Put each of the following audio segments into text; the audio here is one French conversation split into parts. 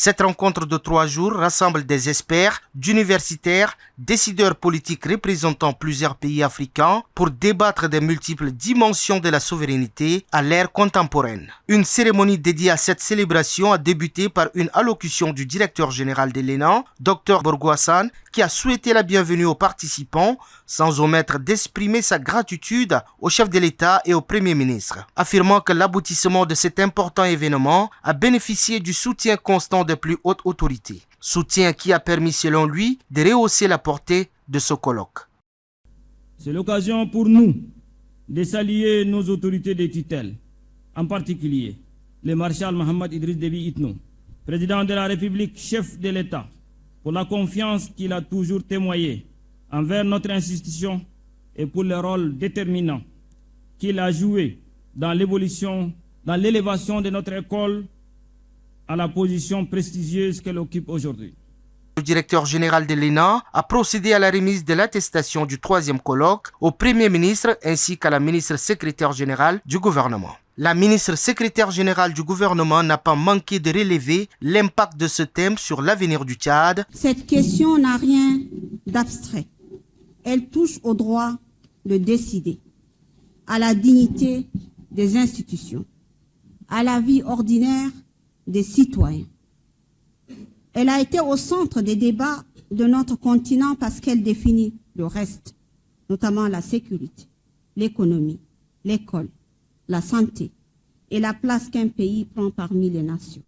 Cette rencontre de 3 jours rassemble des experts, d'universitaires, décideurs politiques représentant plusieurs pays africains pour débattre des multiples dimensions de la souveraineté à l'ère contemporaine. Une cérémonie dédiée à cette célébration a débuté par une allocution du directeur général de l'ENA, Dr Borgo Hassan, qui a souhaité la bienvenue aux participants, sans omettre d'exprimer sa gratitude au chef de l'État et au Premier ministre, affirmant que l'aboutissement de cet important événement a bénéficié du soutien constant des plus hautes autorités. Soutien qui a permis, selon lui, de rehausser la portée de ce colloque. C'est l'occasion pour nous de saluer nos autorités de tutelle, en particulier le maréchal Mohamed Idriss Déby Itno, président de la République, chef de l'État, pour la confiance qu'il a toujours témoignée envers notre institution et pour le rôle déterminant qu'il a joué dans l'élévation de notre école à la position prestigieuse qu'elle occupe aujourd'hui. Le directeur général de l'ENA a procédé à la remise de l'attestation du 3e colloque au Premier ministre ainsi qu'à la ministre secrétaire générale du gouvernement. La ministre secrétaire générale du gouvernement n'a pas manqué de relever l'impact de ce thème sur l'avenir du Tchad. Cette question n'a rien d'abstrait. Elle touche au droit de décider, à la dignité des institutions, à la vie ordinaire des citoyens. Elle a été au centre des débats de notre continent parce qu'elle définit le reste, notamment la sécurité, l'économie, l'école, la santé et la place qu'un pays prend parmi les nations.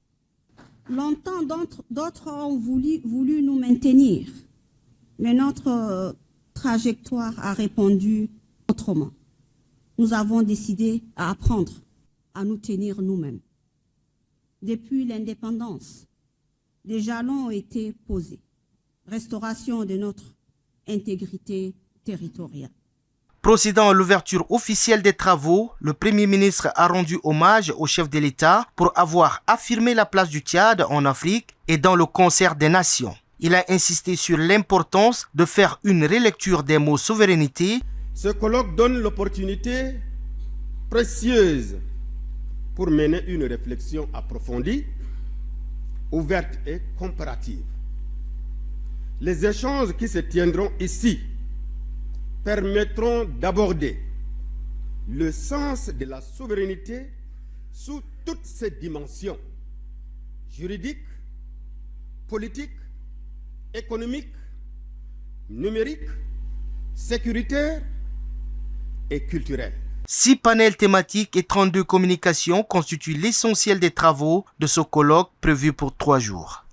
Longtemps, d'autres ont voulu nous maintenir, mais notre trajectoire a répondu autrement. Nous avons décidé à apprendre à nous tenir nous-mêmes. Depuis l'indépendance, des jalons ont été posés. Restauration de notre intégrité territoriale. Procédant à l'ouverture officielle des travaux, le Premier ministre a rendu hommage au chef de l'État pour avoir affirmé la place du Tchad en Afrique et dans le concert des nations. Il a insisté sur l'importance de faire une relecture des mots souveraineté. Ce colloque donne l'opportunité précieuse pour mener une réflexion approfondie, ouverte et comparative. Les échanges qui se tiendront ici permettront d'aborder le sens de la souveraineté sous toutes ses dimensions, juridiques, politiques, économiques, numériques, sécuritaires et culturelles. 6 panels thématiques et 32 communications constituent l'essentiel des travaux de ce colloque prévu pour 3 jours.